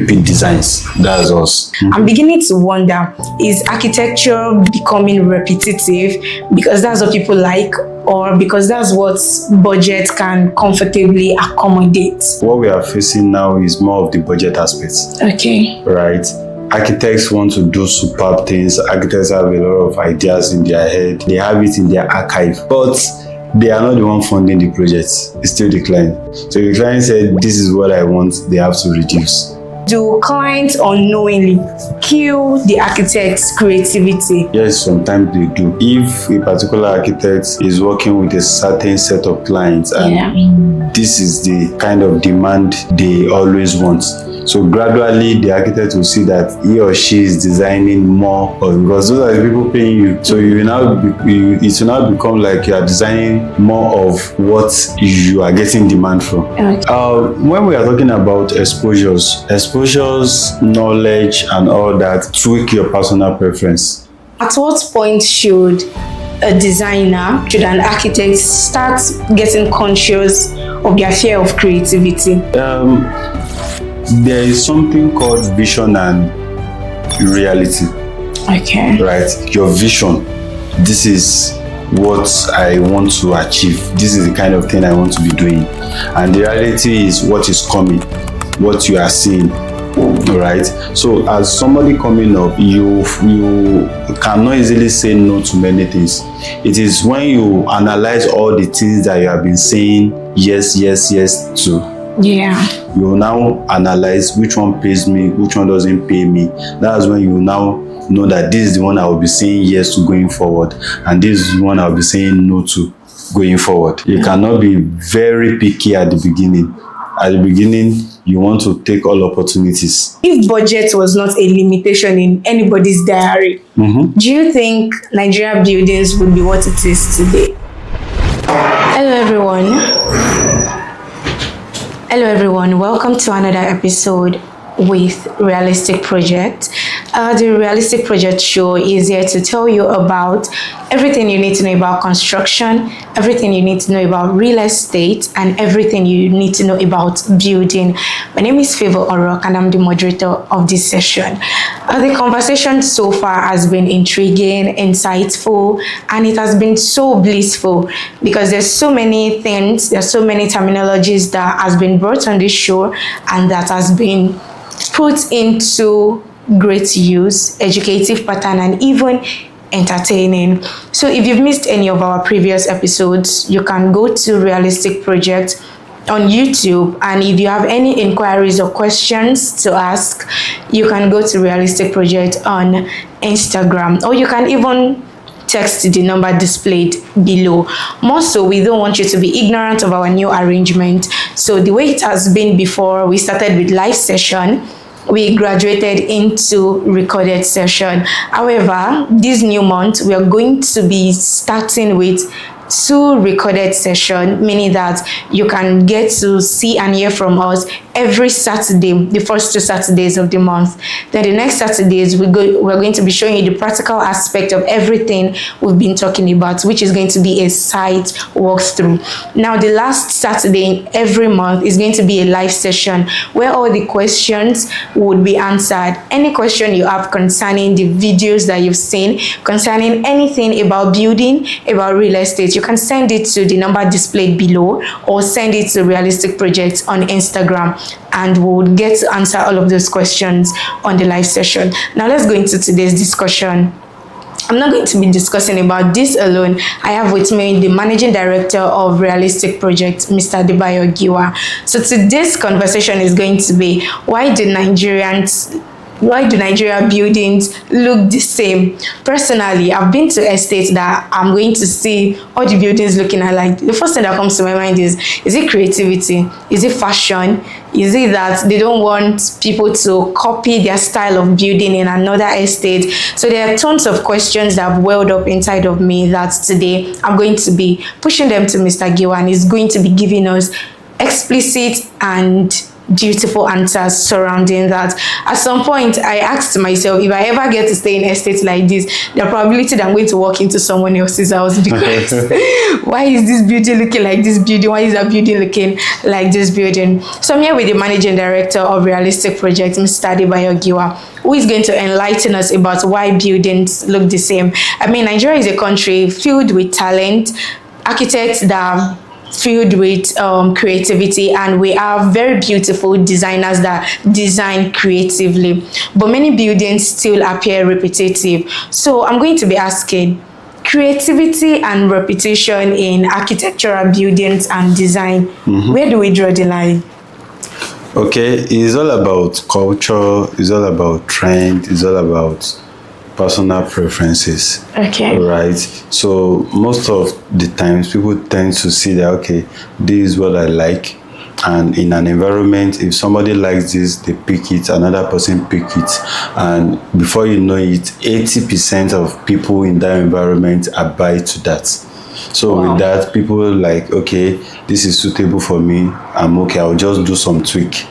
repeat designs. That's us. I'm beginning to wonder, is architecture becoming repetitive because that's what people like, or because that's what budget can comfortably accommodate? What we are facing now is more of the budget aspect. Okay. Right? Architects want to do superb things. Architects have a lot of ideas in their head. They have it in their archive. But they are not the one funding the project. It's still the client. So the client said, this is what I want. They have to reduce. Do clients unknowingly kill the architect's creativity? Yes, sometimes they do. If a particular architect is working with a certain set of clients and this is the kind of demand they always want, so gradually the architect will see that he or she is designing more of, because those are the people paying you. So it will now become like you are designing more of what you are getting demand from. Okay. When we are talking about exposures, knowledge and all that, tweak your personal preference. At what point should an architect start getting conscious of their fear of creativity? There is something called vision and reality. Okay. Right? Your vision. This is what I want to achieve. This is the kind of thing I want to be doing. And the reality is what is coming, what you are seeing. Right? So as somebody coming up, you cannot easily say no to many things. It is when you analyze all the things that you have been saying yes to. You will now analyze which one pays me, which one doesn't pay me. That's when you now know that this is the one I will be saying yes to going forward, and this is the one I will be saying no to going forward. You cannot be very picky at the beginning. At the beginning, you want to take all opportunities. If budget was not a limitation in anybody's diary, do you think Nigeria buildings would be what it is today? Hello everyone, welcome to another episode with Realistic Project. The Realistic Project show is here to tell you about everything you need to know about construction, everything you need to know about real estate, and everything you need to know about building. My name is Favor Orok and I'm the moderator of this session. The conversation so far has been intriguing, insightful, and it has been so blissful because there's so many things, there's so many terminologies that has been brought on this show and that has been put into great use, educative pattern, and even entertaining. So if you've missed any of our previous episodes, you can go to Realistic Project on YouTube, and if you have any inquiries or questions to ask, you can go to Realistic Project on Instagram, or you can even text the number displayed below. More so, we don't want you to be ignorant of our new arrangement. So the way it has been before, we started with live session, we graduated into recorded session. However, this new month, we are going to be starting with 2 recorded sessions, meaning that you can get to see and hear from us every Saturday, the first 2 Saturdays of the month. Then the next Saturdays, we're going to be showing you the practical aspect of everything we've been talking about, which is going to be a site walkthrough. Now, the last Saturday in every month is going to be a live session where all the questions would be answered. Any question you have concerning the videos that you've seen, concerning anything about building, about real estate, you can send it to the number displayed below or send it to Realistic Project on Instagram, and we'll get to answer all of those questions on the live session. Now let's go into today's discussion. I'm not going to be discussing about this alone. I have with me the managing director of Realistic Project, Mr. Adebayo Giwa. So today's conversation is going to be, why do Nigeria buildings look the same? Personally, I've been to estates that I'm going to see all the buildings looking alike. The first thing that comes to my mind is it creativity? Is it fashion? Is it that they don't want people to copy their style of building in another estate? So there are tons of questions that have welled up inside of me that today I'm going to be pushing them to Mr. Giwa, and he's going to be giving us explicit and beautiful answers surrounding that. At some point, I asked myself, if I ever get to stay in estates like this, the probability that I'm going to walk into someone else's house, because why is this building looking like this building? Why is that building looking like this building? So I'm here with the managing director of Realistic Project, Mr. Adebayo Giwa, who is going to enlighten us about why buildings look the same. I mean, Nigeria is a country filled with talent, architects that are filled with creativity, and we have very beautiful designers that design creatively, but many buildings still appear repetitive. So I'm going to be asking, creativity and repetition in architectural buildings and design, where do we draw the line? Okay, it's all about culture, it's all about trend, it's all about personal preferences. Okay. Right. So most of the times people tend to see that, okay, this is what I like. And in an environment, if somebody likes this, they pick it, another person pick it. And before you know it, 80% of people in that environment abide to that. So with that, people like, okay, this is suitable for me. I'm okay. I'll just do some tweak.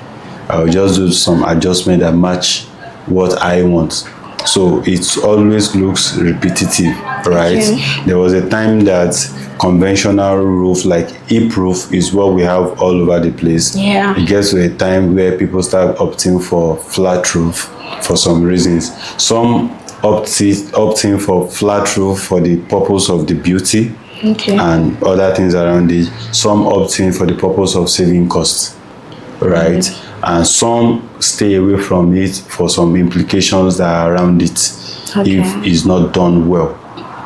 I'll just do some adjustment that match what I want. So it always looks repetitive, right? Okay. There was a time that conventional roof, like hip roof, is what we have all over the place. Yeah. It gets to a time where people start opting for flat roof for some reasons. Some opting for flat roof for the purpose of the beauty. Okay. And other things around it. Some opting for the purpose of saving costs, right? And some stay away from it for some implications that are around it, if it's not done well,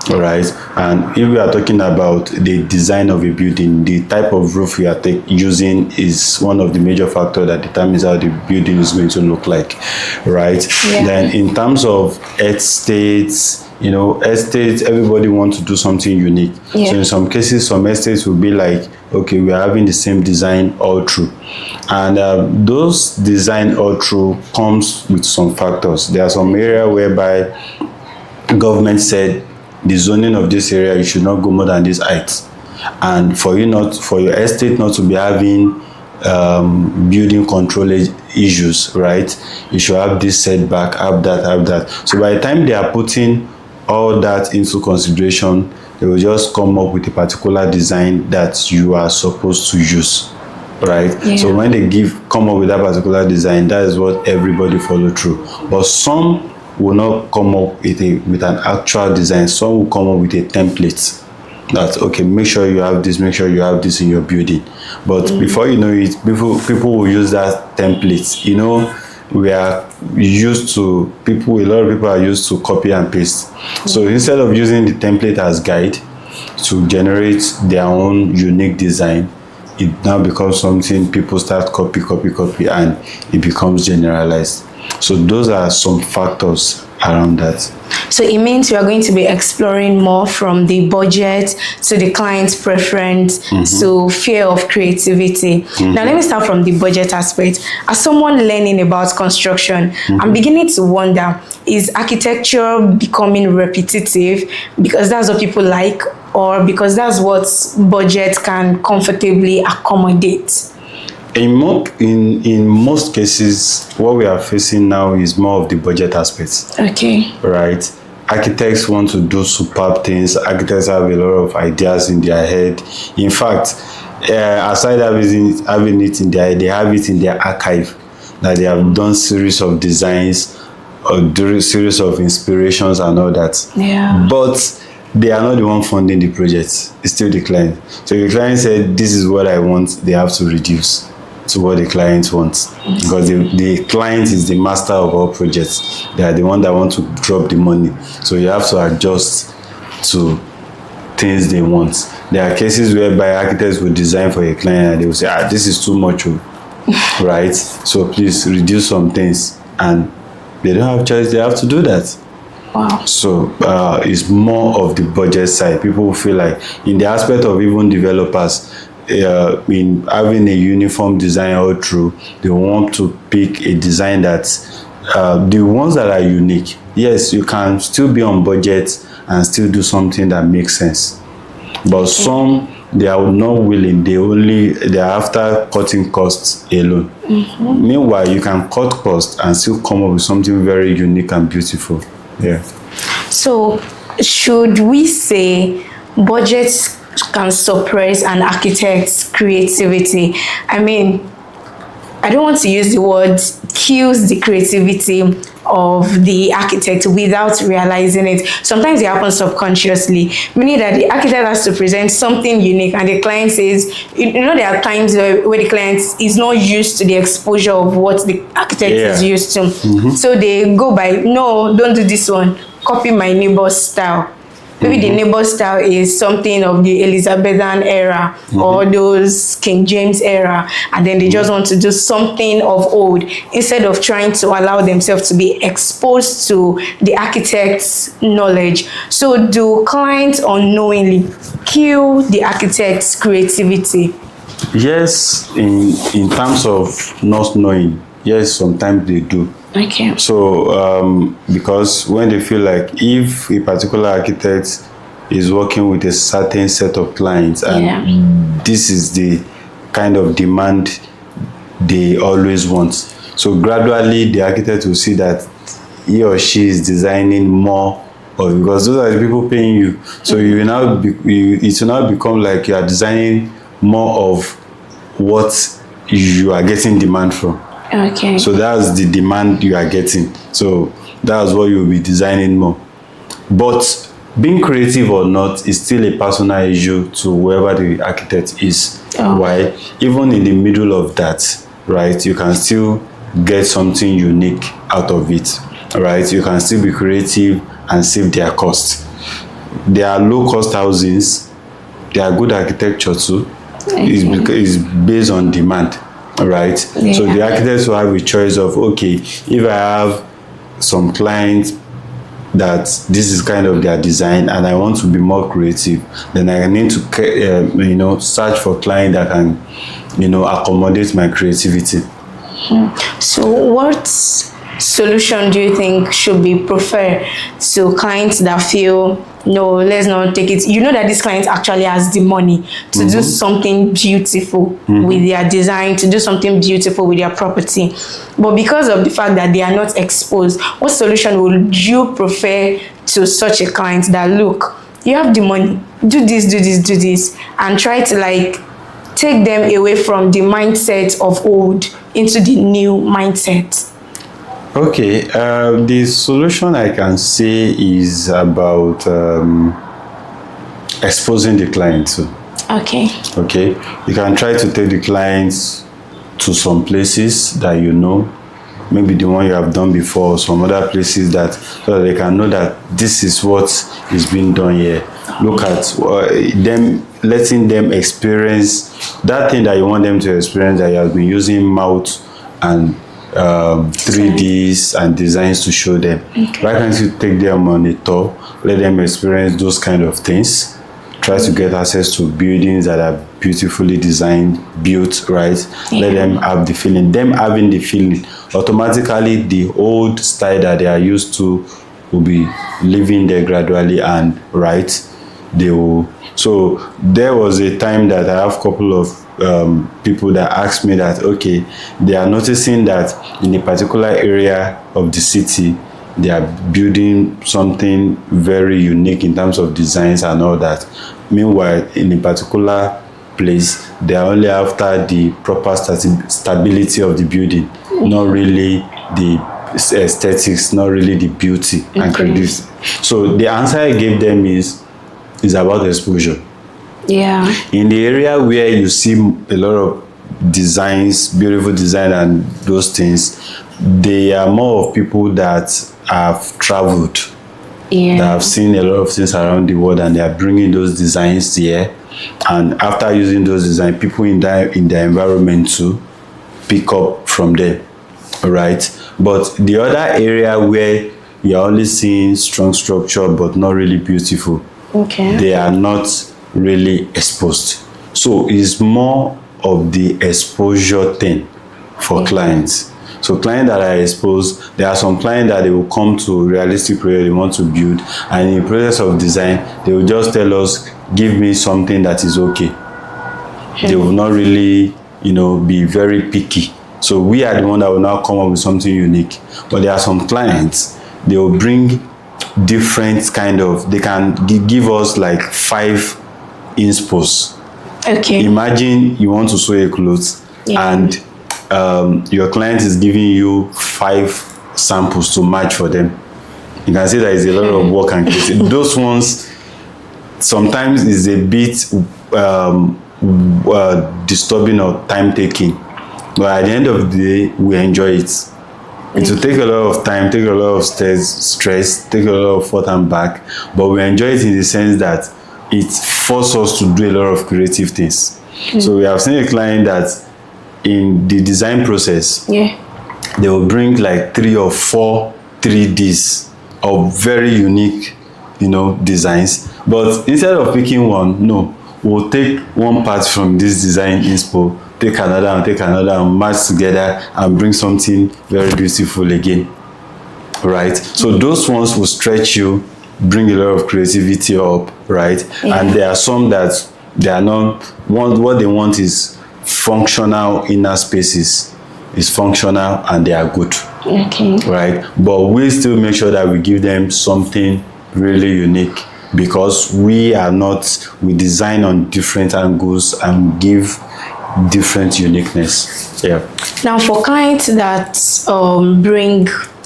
right? And if we are talking about the design of a building, the type of roof we are using is one of the major factors that determines how the building is going to look like, right? Yeah. Then in terms of estates, you know, estates, everybody wants to do something unique. Yeah. So in some cases, some estates will be like, okay, we are having the same design all through. And those design all through comes with some factors. There are some area whereby government said the zoning of this area, you should not go more than this height. And for your estate not to be having building control issues, right? You should have this setback, have that. So by the time they are putting all that into consideration, they will just come up with a particular design that you are supposed to use, right? Yeah. So when they come up with that particular design, that is what everybody follow through. But some will not come up with an actual design. Some will come up with a template. That, okay, make sure you have this in your building. But before you know it, people will use that template. You know, we are used to a lot of people are used to copy and paste. So instead of using the template as guide to generate their own unique design, it now becomes something people start copy, and it becomes generalized. So those are some factors around that. So it means we are going to be exploring more from the budget to the client's preference to fear of creativity. Now let me start from the budget aspect. As someone learning about construction, I'm beginning to wonder, is architecture becoming repetitive because that's what people like, or because that's what budget can comfortably accommodate? In most cases, what we are facing now is more of the budget aspects. Okay. Right. Architects want to do superb things. Architects have a lot of ideas in their head. In fact, aside having it in their head, they have it in their archive, that they have done series of designs or do series of inspirations and all that. Yeah. But they are not the one funding the project. It's still the client. So the client said, this is what I want, they have to reduce to what the client wants, because the client is the master of all projects. They are the one that want to drop the money, so you have to adjust to things they want. There are cases whereby architects will design for a client and they will say, this is too much, right? So please reduce some things, and they don't have choice, they have to do that. Wow. So it's more of the budget side. People feel like, in the aspect of even developers, in having a uniform design all through, they want to pick a design that the ones that are unique. Yes, you can still be on budget and still do something that makes sense, but some they are not willing. They are after cutting costs alone. Meanwhile, you can cut costs and still come up with something very unique and beautiful. Yeah. So, should we say budgets can suppress an architect's creativity? I mean, I don't want to use the word kills the creativity of the architect without realizing it. Sometimes it happens subconsciously, meaning that the architect has to present something unique and the client says, there are times where the client is not used to the exposure of what the architect is used to. So they go by, no, don't do this one, copy my neighbor's style. Maybe the neighbor style is something of the Elizabethan era or those King James era, and then they just want to do something of old instead of trying to allow themselves to be exposed to the architect's knowledge. So do clients unknowingly kill the architect's creativity? Yes, in terms of not knowing, yes, sometimes they do. Okay. So, because when they feel like if a particular architect is working with a certain set of clients and this is the kind of demand they always want, so gradually the architect will see that he or she is designing more of, because those are the people paying you. So you will now it will now become like you are designing more of what you are getting demand from. Okay. So that's the demand you are getting. So that's what you'll be designing more. But being creative or not is still a personal issue to whoever the architect is. Why? Even in the middle of that, right, you can still get something unique out of it. Right? You can still be creative and save their cost. There are low-cost housings. They are good architecture too. It's based on demand. Right. So the architects will have a choice of, okay, if I have some clients that this is kind of their design and I want to be more creative, then I need to search for clients that can accommodate my creativity. So what solution do you think should be preferred to clients that feel, no, let's not take it? You know that this client actually has the money to do something beautiful with their design, to do something beautiful with their property. But because of the fact that they are not exposed, what solution would you prefer to such a client that, look, you have the money, do this, do this, do this, and try to take them away from the mindset of old into the new mindset? Okay, the solution I can say is about exposing the client too. Okay. Okay, you can try to take the clients to some places that maybe the one you have done before, some other places so that they can know that this is what is being done here. Look at them, letting them experience that thing that you want them to experience, that you have been using mouth and 3Ds and designs to show them. Why can't you take them on a tour, let them experience those kind of things, try to get access to buildings that are beautifully designed, built, right? Let them have the feeling. Them having the feeling, automatically the old style that they are used to will be living there gradually, and they will. So there was a time that I have a couple of people that asked me that, okay, they are noticing that in a particular area of the city, they are building something very unique in terms of designs and all that. Meanwhile, in a particular place, they are only after the proper stability of the building, not really the aesthetics, not really the beauty and creativity. So the answer I gave them is about exposure. Yeah. In the area where you see a lot of designs, beautiful design and those things, they are more of people that have traveled, that have seen a lot of things around the world, and they are bringing those designs here. And after using those designs, people in their environment too pick up from them, right? But the other area where you're only seeing strong structure but not really beautiful, they are not really exposed. So it's more of the exposure thing for clients. So clients that are exposed, there are some clients that they will come to realistic project they want to build, and in the process of design, they will just tell us, give me something that is okay. They will not really, be very picky. So we are the one that will now come up with something unique. But there are some clients, they will bring different kind of, they can give us like 5 inspos. Okay. Imagine you want to sew a clothes, and your client is giving you 5 samples to match for them. You can see that it's a lot of work and creativity. Those ones sometimes is a bit disturbing or time taking, but at the end of the day we enjoy it. It will take a lot of time, take a lot of stress, take a lot of forth and back, but we enjoy it in the sense that it forces us to do a lot of creative things. So we have seen a client that in the design process, they will bring like 3 or 4 3Ds of very unique, designs. But instead of picking one, no, we'll take one part from this design inspo, take another and match together and bring something very beautiful again, right? So those ones will stretch you, bring a lot of creativity up, right? And there are some that they are not, what they want is functional inner spaces, is functional and they are good. Okay. Right? But we still make sure that we give them something really unique, because we design on different angles and give different uniqueness. Now for clients that bring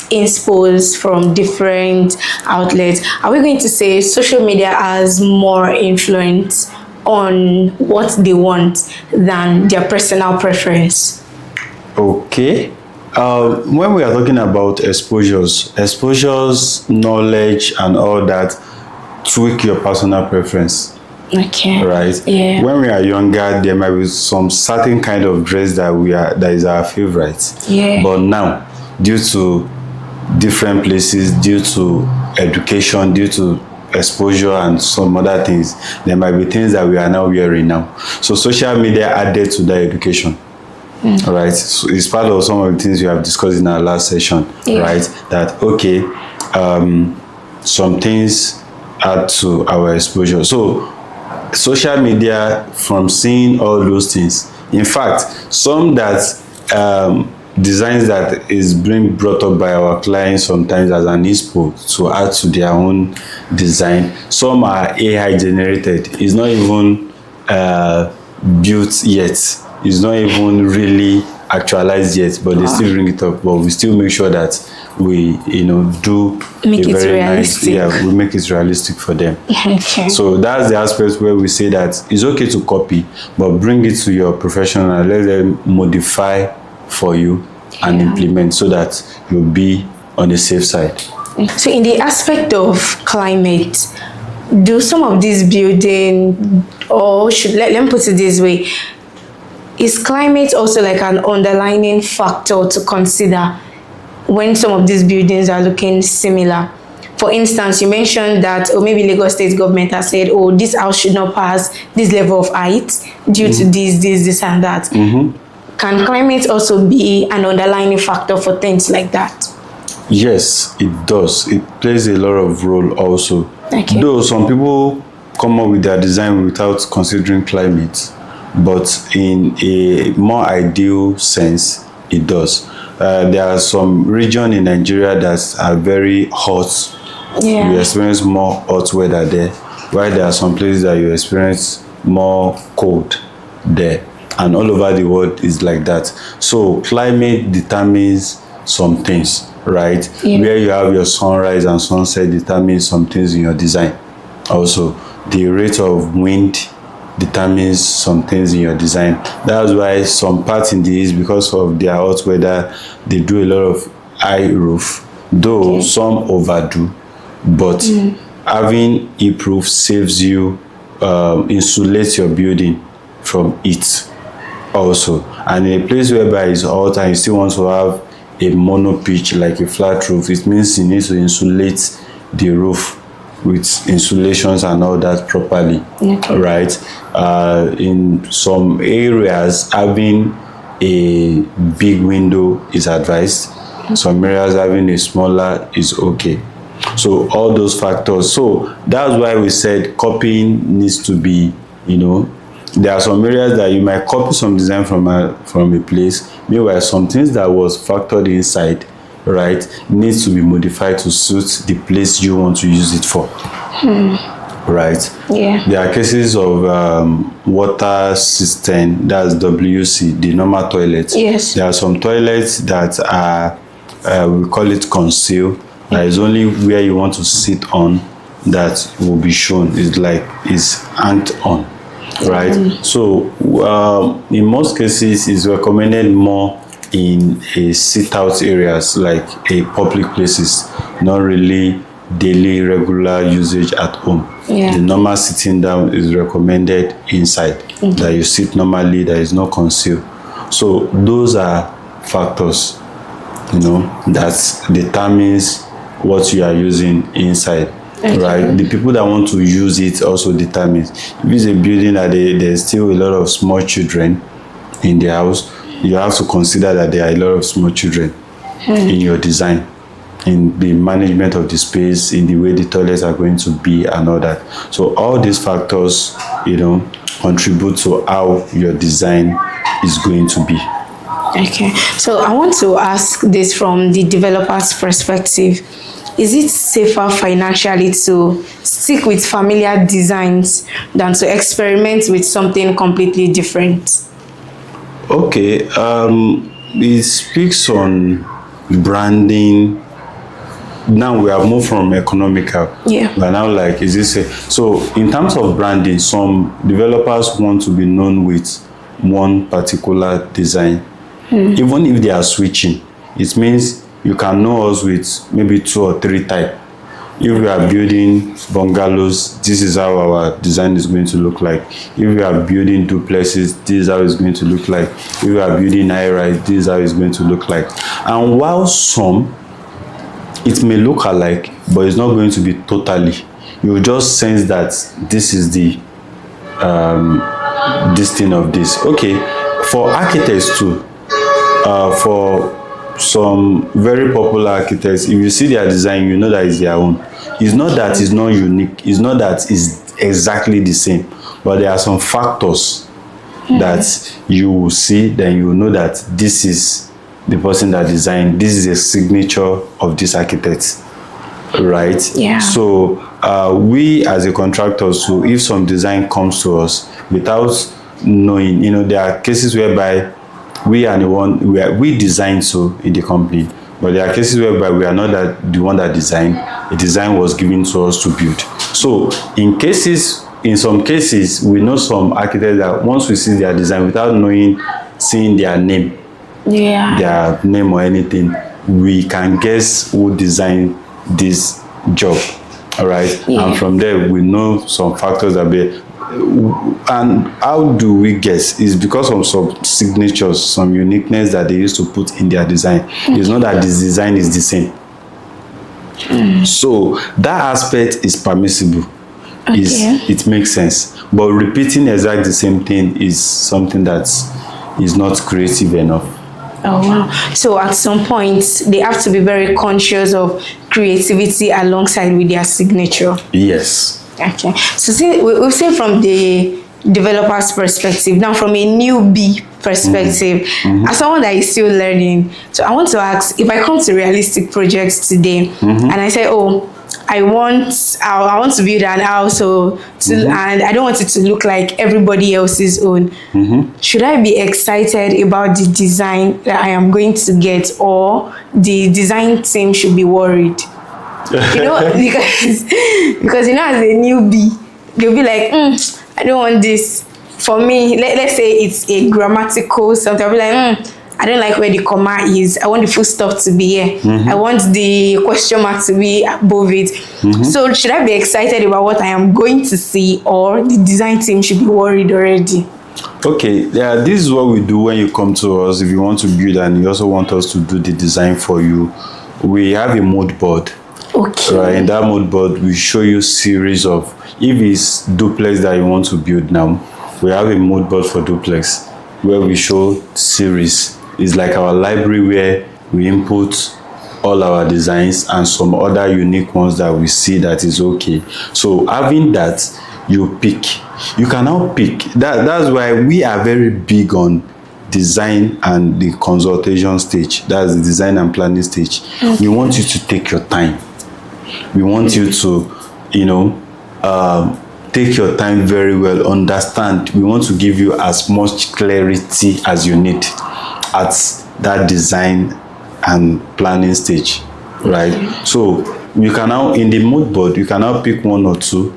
inspos from different outlets, are we going to say social media has more influence on what they want than their personal preference? Okay. When we are talking about exposures, knowledge and all that tweak your personal preference. Okay. Right? Yeah. When we are younger, there might be some certain kind of dress that is our favorite. Yeah. But now, due to different places, due to education, due to exposure and some other things, there might be things that we are now wearing now. So social media added to that education. All right, so it's part of some of the things we have discussed in our last session, right? That some things add to our exposure. So social media, from seeing all those things, in fact, some that designs that is being brought up by our clients sometimes as an inspo to add to their own design. Some are AI generated. It's not even built yet. It's not even really actualized yet, but they still bring it up. But we still make sure that we, do make a it very realistic. nice, we make it realistic for them. Okay. So that's the aspect where we say that it's okay to copy, but bring it to your professional and let them modify for you and implement, so that you'll be on the safe side. So in the aspect of climate, do some of these building, or let me put it this way, is climate also like an underlying factor to consider when some of these buildings are looking similar? For instance, you mentioned that, or maybe Lagos State government has said, oh, this house should not pass this level of height due to this and that. Can climate also be an underlying factor for things like that? Yes, it does. It plays a lot of role also. Okay. Though some people come up with their design without considering climate, but in a more ideal sense, it does. There are some regions in Nigeria that are very hot. You experience more hot weather there, while there are some places that you experience more cold there. And all over the world is like that. So climate determines some things, right? Where you have your sunrise and sunset determines some things in your design. Also, the rate of wind determines some things in your design. That's why some parts in the east, because of their hot weather, they do a lot of high roof, though some overdo, but having a roof saves you, insulates your building from heat also. And in a place whereby it's hot and you still want to have a mono pitch, like a flat roof, it means you need to insulate the roof with insulations and all that properly, right? In some areas, having a big window is advised. Some areas having a smaller is okay. So all those factors. So that's why we said copying needs to be, there are some areas that you might copy some design from a place. Meanwhile, some things that was factored inside, right, needs to be modified to suit the place you want to use it for. Right. Yeah. There are cases of water system, that's WC, the normal toilets. Yes. There are some toilets that are, we call it conceal. That is only where you want to sit on that will be shown. It's hanged on, right? So in most cases, it's recommended more in a sit-out areas like a public places, not really daily regular usage at home. Yeah. The normal sitting down is recommended inside, that you sit normally, there is no conceal. So those are factors, that determines what you are using inside. Okay. Right? The people that want to use it also determines. If it's a building that there's still a lot of small children in the house, you have to consider that there are a lot of small children in your design, in the management of the space, in the way the toilets are going to be and all that. So all these factors, contribute to how your design is going to be. Okay. So I want to ask this from the developer's perspective. Is it safer financially to stick with familiar designs than to experiment with something completely different? Okay, it speaks on branding. Now we have moved from economical. Yeah. But now, is this so? In terms of branding, some developers want to be known with one particular design, even if they are switching. It means you can know us with maybe 2 or 3 type. If we are building bungalows, this is how our design is going to look like. If we are building duplexes, this is how it's going to look like. If we are building high-rise, this is how it's going to look like. And while some, it may look alike, but it's not going to be totally. You will just sense that this is the this thing of this. Okay, for architects too, for some very popular architects, if you see their design, you know that it's their own. It's not that it's not unique, it's not that it's exactly the same, but there are some factors that you will see, then you will know that this is the person that designed, this is a signature of this architect, right? Yeah. So we as a contractor, so if some design comes to us without knowing, there are cases whereby we are the one we design so in the company, but there are cases whereby we are not the one that designed. The design was given to us to build. So in some cases, we know some architects that once we see their design without seeing their name, their name or anything, we can guess who designed this job. All right. Yeah. And from there, we know some factors that be. And how do we guess? It's because of some signatures, some uniqueness that they used to put in their design. It's not that this design is the same. So that aspect is permissible. Okay. It makes sense. But repeating exactly the same thing is something that is not creative enough. Oh wow. So at some point they have to be very conscious of creativity alongside with their signature. Yes. Okay. So we've seen from the developer's perspective. Now from a newbie perspective, as someone that is still learning, so I want to ask, if I come to realistic projects today and I say, oh, I want to build an house, and I don't want it to look like everybody else's own. Should I be excited about the design that I am going to get, or the design team should be worried? Because as a newbie, they'll be like, I don't want this. For me, let's say it's a grammatical something. I'll be like, I don't like where the comma is. I want the full stop to be here. I want the question mark to be above it. So should I be excited about what I am going to see, or the design team should be worried already? Okay, yeah, this is what we do when you come to us. If you want to build and you also want us to do the design for you, we have a mood board. Okay. Right, in that mood board, we show you series of, if it's duplex that you want to build now, we have a mood board for duplex where we show series. It's like our library where we input all our designs and some other unique ones that we see that is okay. So having that, you pick. You can now pick. That's why we are very big on design and the consultation stage. That's the design and planning stage. We want you to take your time. We want you to, take your time very well, understand. We want to give you as much clarity as you need at that design and planning stage, right? So you can now, in the mood board, you can now pick one or two,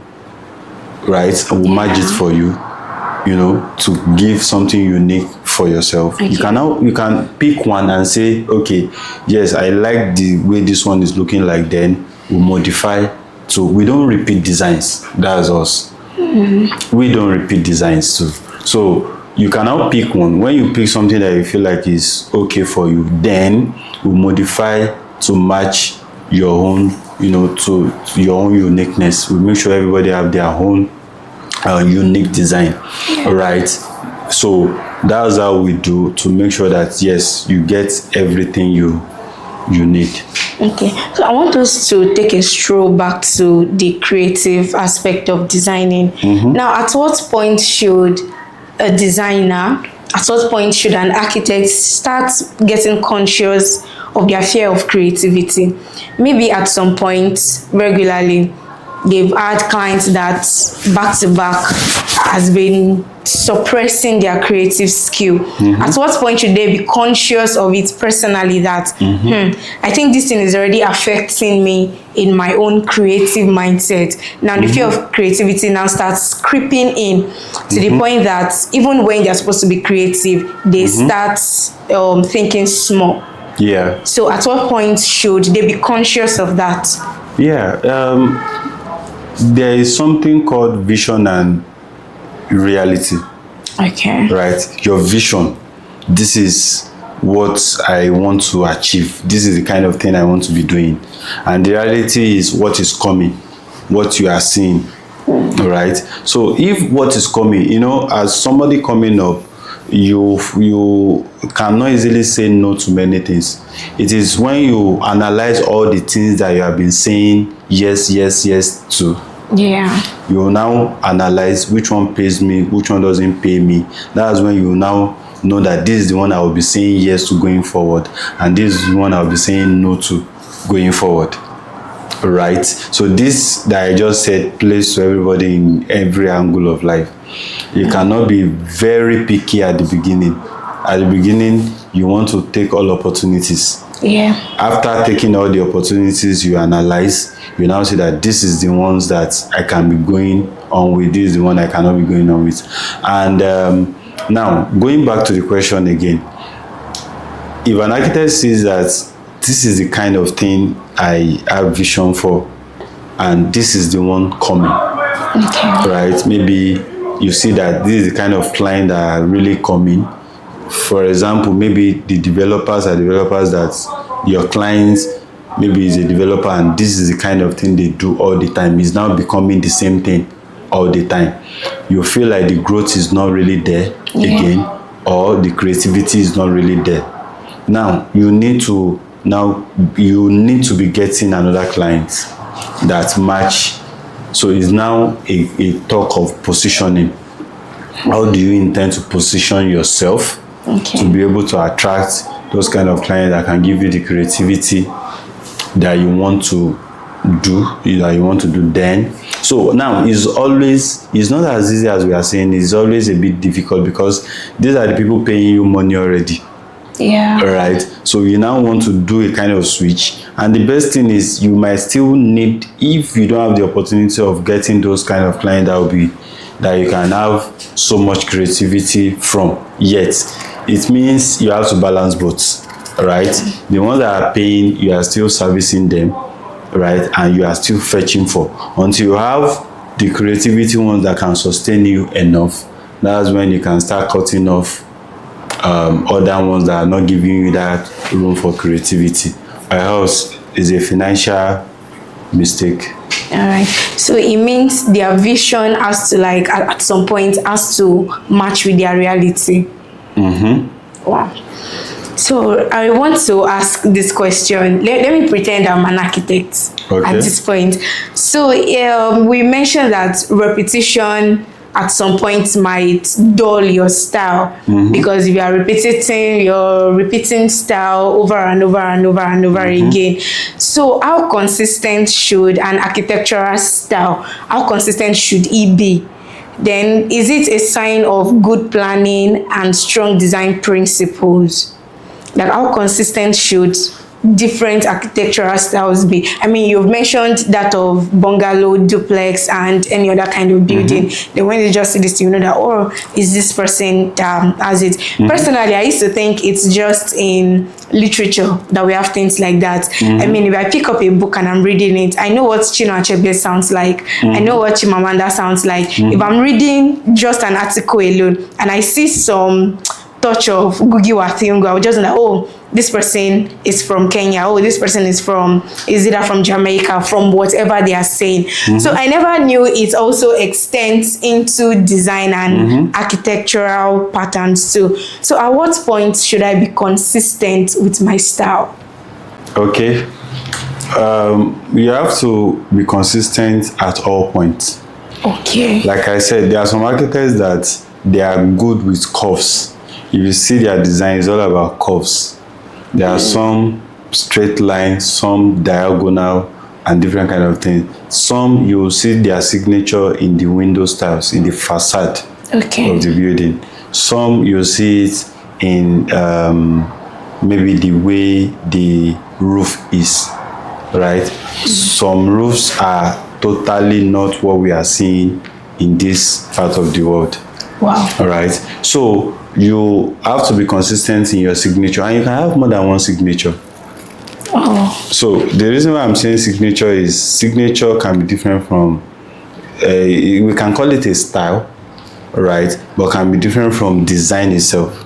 right? And we'll merge it for you, to give something unique for yourself. Okay. You can pick one and say, okay, yes, I like the way this one is looking like, then we'll modify. So we don't repeat designs. That's us. We don't repeat designs too. So you can now pick one. When you pick something that you feel like is okay for you, then we modify to match your own, to your own uniqueness. We make sure everybody have their own unique design, right? So that's how we do to make sure that yes, you get everything you need. Okay, so I want us to take a stroll back to the creative aspect of designing. Now, at what point should a designer, at what point should an architect start getting conscious of their fear of creativity? Maybe at some point, regularly, they've had clients that back to back has been suppressing their creative skill. At what point should they be conscious of it personally that I think this thing is already affecting me in my own creative mindset? Now the fear of creativity now starts creeping in to the point that even when they're supposed to be creative, they start thinking small. Yeah. So at what point should they be conscious of that? Yeah. There is something called vision and reality. Okay. Right? Your vision. This is what I want to achieve. This is the kind of thing I want to be doing. And the reality is what is coming, what you are seeing. Right? So if what is coming, as somebody coming up, you cannot easily say no to many things. It is when you analyze all the things that you have been saying yes to. Yeah. You will now analyze which one pays me, which one doesn't pay me. That's when you now know that this is the one I will be saying yes to going forward, and this is the one I will be saying no to going forward. Right? So this that I just said plays to everybody in every angle of life. You cannot be very picky at the beginning. At the beginning, you want to take all opportunities. Yeah. After taking all the opportunities, you analyze. You now see that this is the ones that I can be going on with. This is the one I cannot be going on with. And now, going back to the question again, if an architect sees that this is the kind of thing I have vision for, and this is the one coming, right? Maybe you see that this is the kind of client that are really coming. For example, maybe the developers are developers that your clients maybe is a developer, and this is the kind of thing they do all the time. It's now becoming the same thing all the time. You feel like the growth is not really there again, or the creativity is not really there. Now you need to be getting another client that match. So it's now a talk of positioning. How do you intend to position yourself to be able to attract those kind of clients that can give you the creativity that you want to do then? So now it's not as easy as we are saying. It's always a bit difficult because these are the people paying you money already. Yeah. All right. So you now want to do a kind of switch, and the best thing is you might still need, if you don't have the opportunity of getting those kind of clients that you can have so much creativity from yet, it means you have to balance both. Right? The ones that are paying, you are still servicing them, right? And you are still fetching for until you have the creativity ones that can sustain you enough. That's when you can start cutting off other ones that are not giving you that room for creativity. Or else is a financial mistake. All right. So it means their vision has to, like, at some point has to match with their reality. Wow. So I want to ask this question. Let me pretend I'm an architect Okay. at this point. So we mentioned that repetition at some point might dull your style because if you are repeating style over and over and over and over again. So how consistent should an architectural style, how consistent should it be? Then is it a sign of good planning and strong design principles? Like how consistent should different architectural styles be? I mean, you've mentioned that of bungalow, duplex, and any other kind of building. Then when you just see this, you know that, oh, is this person has it? Personally, I used to think it's just in literature that we have things like that. I mean, if I pick up a book and I'm reading it, I know what Chinua Achebe sounds like. I know what Chimamanda sounds like. If I'm reading just an article alone and I see some touch of Ngugi wa Thiong'o, I would just know, oh, this person is from Kenya, oh, this person is either from Jamaica, from whatever they are saying. So I never knew it also extends into design and architectural patterns too. So at what point should I be consistent with my style? Okay. You have to be consistent at all points. Okay. Like I said, there are some architects that they are good with curves. If you see their design, it's all about curves. There are some straight lines, some diagonal, and different kind of things. Some you will see their signature in the window styles, in the facade of the building. Some you'll see it in maybe the way the roof is, right? Some roofs are totally not what we are seeing in this part of the world. Wow. All right. So you have to be consistent in your signature, and you can have more than one signature. Oh. So the reason why I'm saying signature can be different from, we can call it a style, right? But can be different from design itself.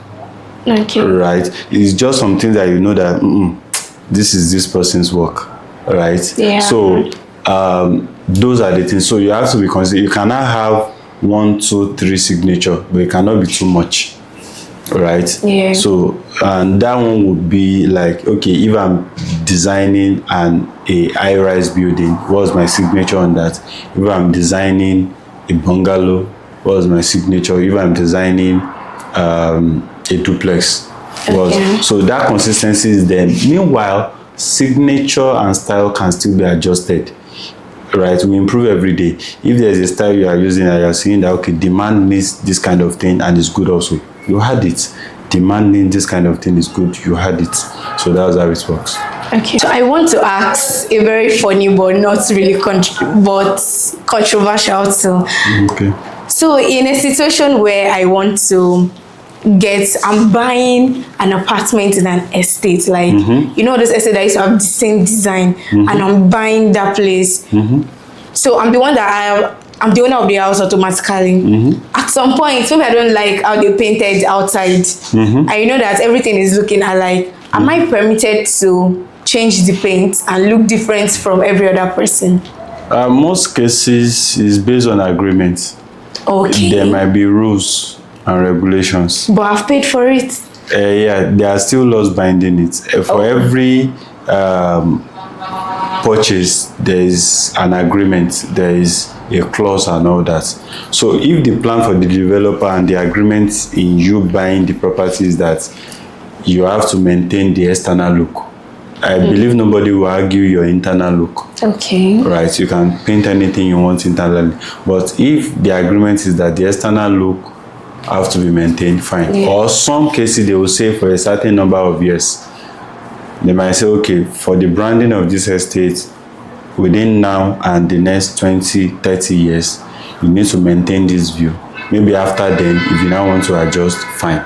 Okay. Right. It's just something that you know that this is this person's work, right? Yeah. So those are the things. So you have to be consistent. You cannot have 1, 2, 3 signature, but it cannot be too much, right? Yeah. So and that one would be like, okay, if I'm designing a high-rise building, what's my signature on that? If I'm designing a bungalow, what's my signature? If I'm designing a duplex, so that consistency is there. Meanwhile, signature and style can still be adjusted. Right, we improve every day. If there's a style you are using and you're seeing that, okay, demand needs this kind of thing and it's good also, you had it. Demand needs this kind of thing is good, you had it. So that's how it works. Okay, so I want to ask a very funny but not really controversial too. Okay. So in a situation where I want to I'm buying an apartment in an estate, like you know this estate that used to have the same design, and I'm buying that place. So I'm the one that I'm the owner of the house automatically. At some point, maybe I don't like how they painted outside. I know that everything is looking alike. Am I permitted to change the paint and look different from every other person? Most cases is based on agreement. Okay. There might be rules and regulations. But I've paid for it. Yeah, there are still laws binding it. For every purchase, there is an agreement, there is a clause and all that. So if the plan for the developer and the agreement in you buying the property is that you have to maintain the external look, I believe nobody will argue your internal look. Okay. Right, you can paint anything you want internally. But if the agreement is that the external look have to be maintained, fine. Yeah. Or some cases they will say for a certain number of years. They might say, okay, for the branding of this estate, within now and the next 20, 30 years, you need to maintain this view. Maybe after then, if you now want to adjust, fine.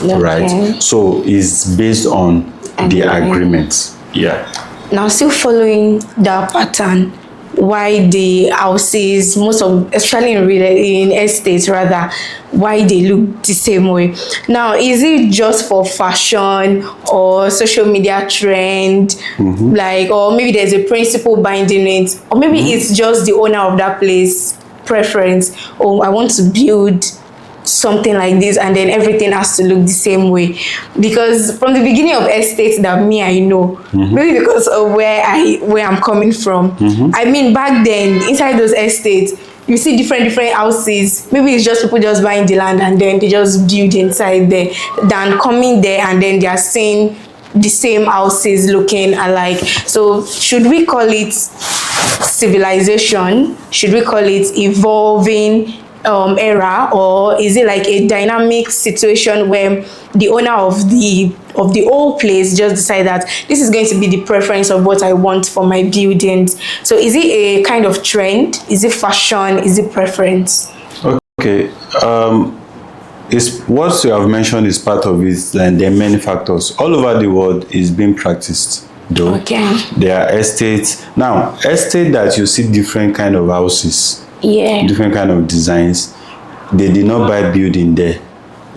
Okay. Right? So it's based on the agreements. Yeah. Now, still following that pattern, why the houses, especially in estates rather, why they look the same way. Now, is it just for fashion or social media trend, like, or maybe there's a principle binding it, or maybe it's just the owner of that place preference, or I want to build something like this and then everything has to look the same way? Because from the beginning of estates that me I know, maybe because of where I'm coming from, I mean back then inside those estates you see different houses. Maybe it's just people just buying the land and then they just build inside there, than coming there and then they are seeing the same houses looking alike. So should we call it civilization? Should we call it evolving era, or is it like a dynamic situation where the owner of the whole place just decide that this is going to be the preference of what I want for my buildings? So is it a kind of trend? Is it fashion? Is it preference? Okay. Is what you have mentioned is part of it, and there are many factors. All over the world is being practiced, though. Okay. There are estates. Now, estate that you see different kind of houses, different kind of designs. They did not buy building there.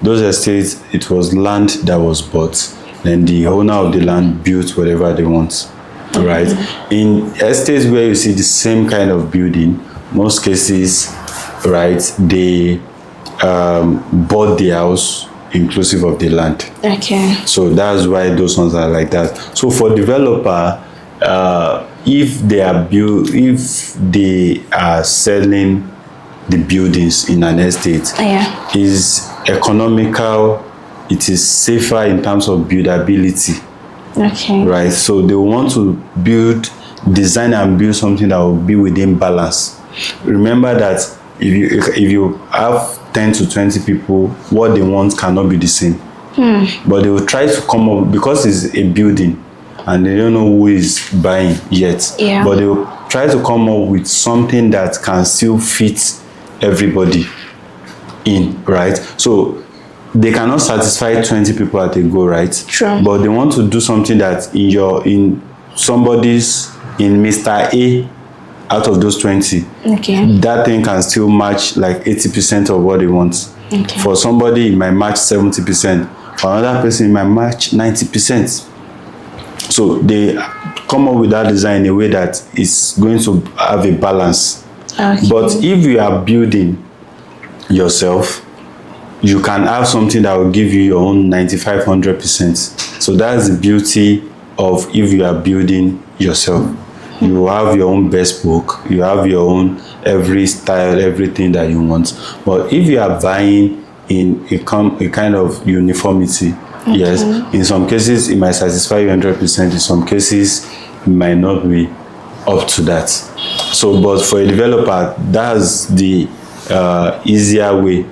Those estates, it was land that was bought. Then the owner of the land built whatever they want, right? In estates where you see the same kind of building, most cases, right, they bought the house inclusive of the land. Okay. So that's why those ones are like that. So for developer, if they are selling the buildings in an estate, is economical, it is safer in terms of buildability. Okay. Right. So they want to design and build something that will be within balance. Remember that if you have 10 to 20 people, what they want cannot be the same. But they will try to come up, because it's a building and they don't know who is buying yet. But they will try to come up with something that can still fit everybody in, right? So they cannot satisfy 20 people at a go, right? True. But they want to do something that in Mr. A, out of those 20, that thing can still match like 80% of what they want. For somebody, it might match 70%. For another person, it might match 90%. So they come up with that design in a way that is going to have a balance. But if you are building yourself, you can have something that will give you your own 95-100%. So that's the beauty of if you are building yourself. You have your own best book, you have your own every style, everything that you want. But if you are buying in a kind of uniformity, yes, in some cases it might satisfy you 100%, in some cases it might not be up to that. So, but for a developer, that's the easier way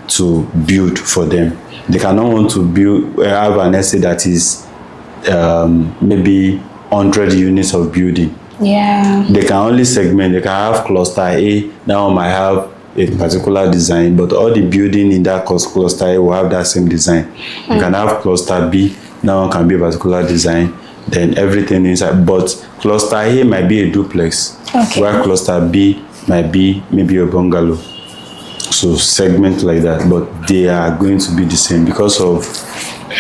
to build for them. They cannot want to have an estate that is maybe 100 units of building. They can only segment. They can have cluster A, that one might have a particular design, but all the building in that cluster A will have that same design. You can have cluster B, that one can be a particular design, then everything inside. But cluster A might be a duplex, while cluster B might be maybe a bungalow. So segment like that, but they are going to be the same because of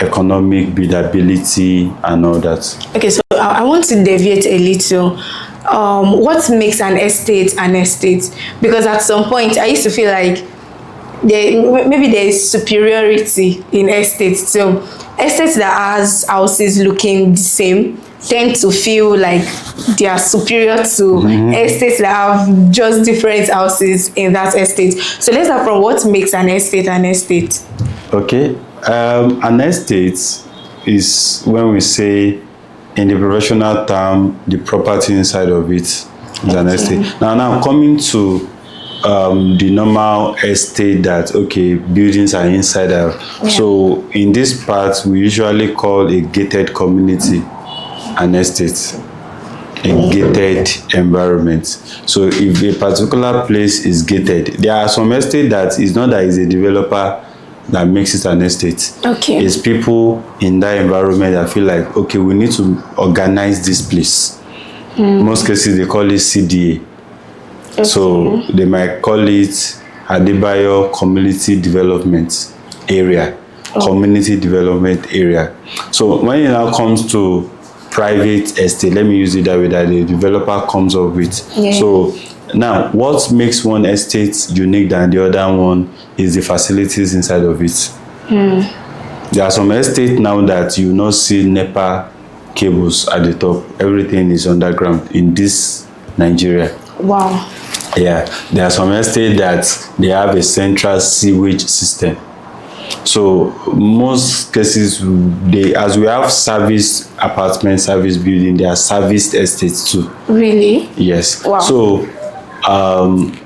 economic buildability and all that. Okay, so I want to deviate a little. What makes an estate an estate? Because at some point I used to feel like maybe there is superiority in estates. So estates that has houses looking the same tend to feel like they are superior to estates that have just different houses in that estate. So let's start from what makes an estate an estate. Okay. An estate is when we say in the professional term, the property inside of it is an estate. Now coming to the normal estate that, buildings are inside out. So in this part, we usually call a gated community an estate, a gated environment. So if a particular place is gated, there are some estate that is not that is a developer that makes it an estate. It's people in that environment that feel like, we need to organize this place. Most cases they call it CDA. So they might call it Adebayo Community Development Area. Community Development Area. So when it now comes to private estate, let me use it that way, that the developer comes up with. So Now, what makes one estate unique than the other one is the facilities inside of it. There are some estates now that you not see NEPA cables at the top. Everything is underground in this Nigeria. Wow. Yeah, there are some estates that they have a central sewage system. So most cases, as we have service apartment, service building, they are serviced estates too. Really? Yes. Wow. So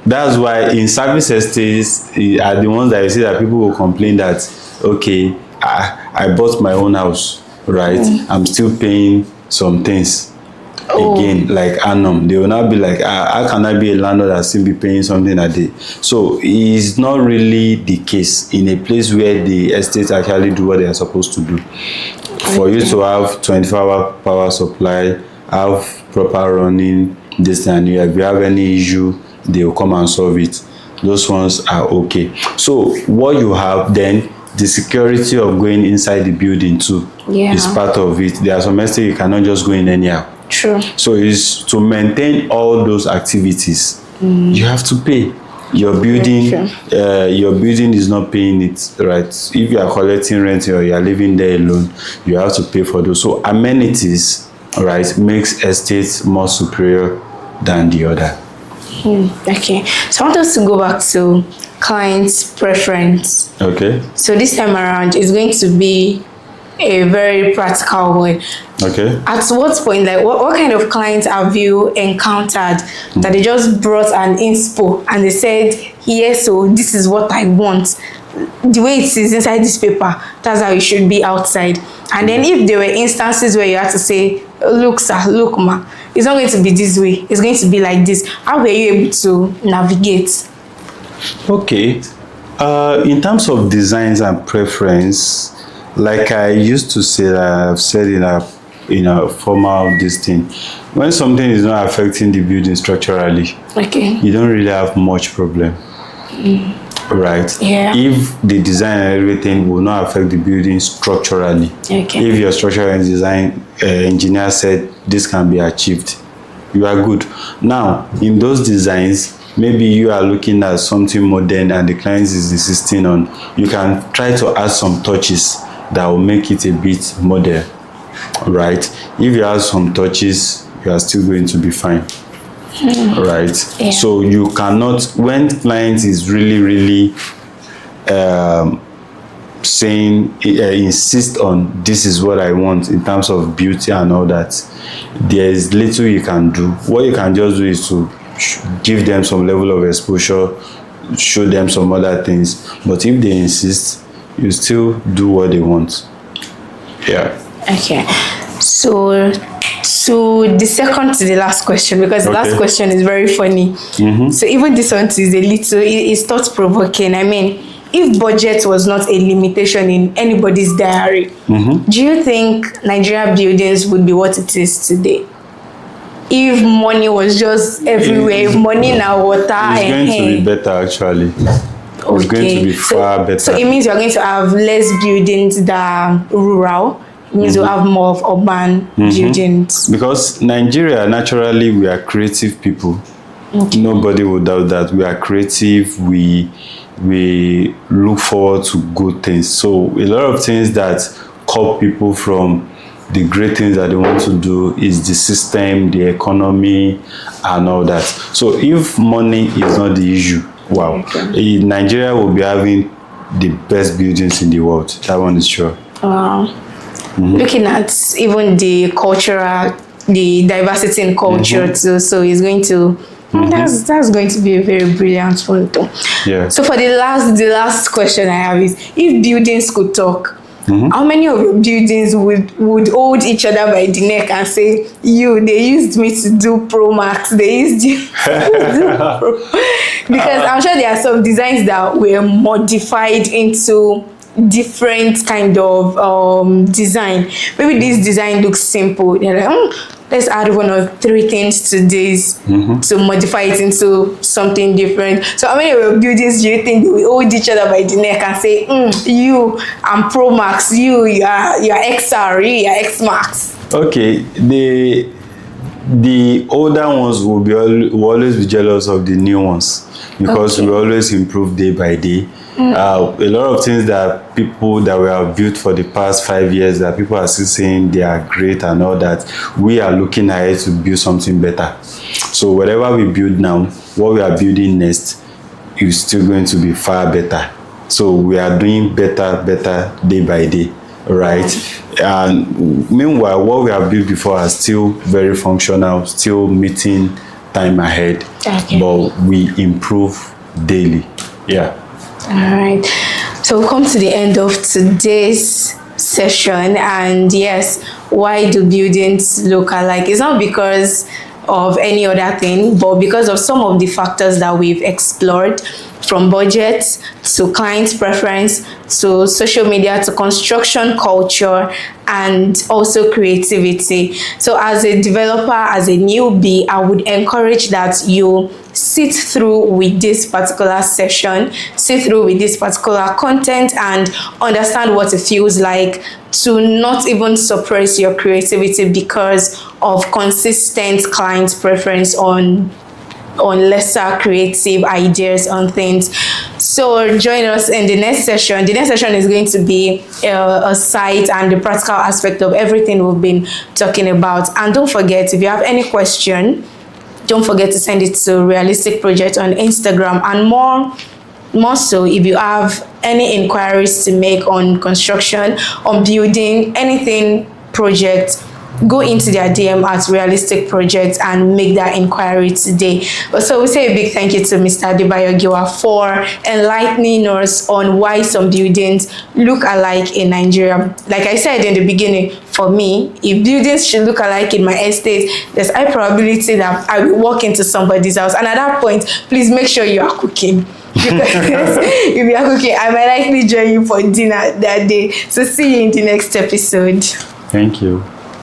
that's why in service estates are the ones that you see that people will complain that, okay, I bought my own house, right? I'm still paying some things again, like annum. They will not be like, how can I be a landlord and still be paying something a day? So it's not really the case in a place where the estates actually do what they are supposed to do. For you to have 24-hour power supply, have proper running, this and that, if you have any issue, they will come and solve it. Those ones are okay. So what you have then, the security of going inside the building too is part of it. There are some estates you cannot just go in anyhow. True. So it's to maintain all those activities, you have to pay. Your building is not paying it, right? If you are collecting rent or you are living there alone, you have to pay for those. So amenities, right, makes estates more superior than the other. Okay. So I want us to go back to client's preference. Okay. So this time around, it's going to be a very practical one. Okay. At what point, like what kind of clients have you encountered that they just brought an inspo and they said, yes, so this is what I want. The way it is inside this paper, that's how it should be outside. And then if there were instances where you had to say, look, sir, look, ma, it's not going to be this way. It's going to be like this. How were you able to navigate? Okay. In terms of designs and preference, like I used to say, I've said in a formal this thing, when something is not affecting the building structurally, Okay. you don't really have much problem, right? Yeah. If the design and everything will not affect the building structurally, Okay. if your structural and design engineer said this can be achieved, you are good. Now, in those designs, maybe you are looking at something modern and the client is insisting on, you can try to add some touches that will make it a bit modern, right? If you add some touches, you are still going to be fine, right? Yeah. So you cannot, when client is really saying, insist on this is what I want in terms of beauty and all that, there is little you can do. What you can just do is to give them some level of exposure, show them some other things. But if they insist, you still do what they want. Yeah. Okay. So the second to the last question, because the last question is very funny. So even this one is a little, it's thought provoking. I mean, if budget was not a limitation in anybody's diary, do you think Nigeria buildings would be what it is today? If money was just everywhere, if money now, water, it's going to be better actually. It's going to be far better. So it means you're going to have less buildings that are rural. It means you have more of urban buildings. Because Nigeria, naturally, we are creative people. Nobody will doubt that. We are creative. We look forward to good things. So a lot of things that call people from the great things that they want to do is the system, the economy, and all that. So if money is not the issue, wow, Nigeria will be having the best buildings in the world. That one is sure. Wow. Looking at even the cultural, the diversity in culture too, so it's going to, that's going to be a very brilliant one too. Yeah. So for the last question I have is, if buildings could talk, how many of your buildings would hold each other by the neck and say, they used me to do Pro Max, they used you to do Pro. Because I'm sure there are some designs that were modified into different kind of design. Maybe this design looks simple. They're like, let's add one or three things to this to modify it into something different. So how many of your buildings do you think we hold each other by the neck and say, I'm Pro Max, you are XR, you are X Max? Okay, the older ones will always be jealous of the new ones because we always improve day by day. A lot of things that people that we have built for the past 5 years that people are still saying they are great and all that, we are looking ahead to build something better. So whatever we build now, what we are building next is still going to be far better. So we are doing better day by day, right? And meanwhile, what we have built before are still very functional, still meeting time ahead, but we improve daily. Yeah. All right. So we'll come to the end of today's session. And yes, why do buildings look alike? It's not because of any other thing, but because of some of the factors that we've explored, from budget to client preference to social media to construction culture and also creativity. So as a developer, as a newbie, I would encourage that you sit through with this particular session, sit through with this particular content and understand what it feels like to not even suppress your creativity because of consistent client preference on lesser creative ideas on things. So join us in the next session. The next session is going to be a site and the practical aspect of everything we've been talking about. And don't forget, if you have any question, don't forget to send it to Realistic Project on Instagram. And more so, if you have any inquiries to make on construction, on building, anything project, go into their DM at Realistic Project and make that inquiry today. So we say a big thank you to Mr. Adebayo Giwa for enlightening us on why some buildings look alike in Nigeria. Like I said in the beginning, for me, if buildings should look alike in my estate, there's a high probability that I will walk into somebody's house. And at that point, please make sure you are cooking. Because if you are cooking, I might likely join you for dinner that day. So see you in the next episode. Thank you.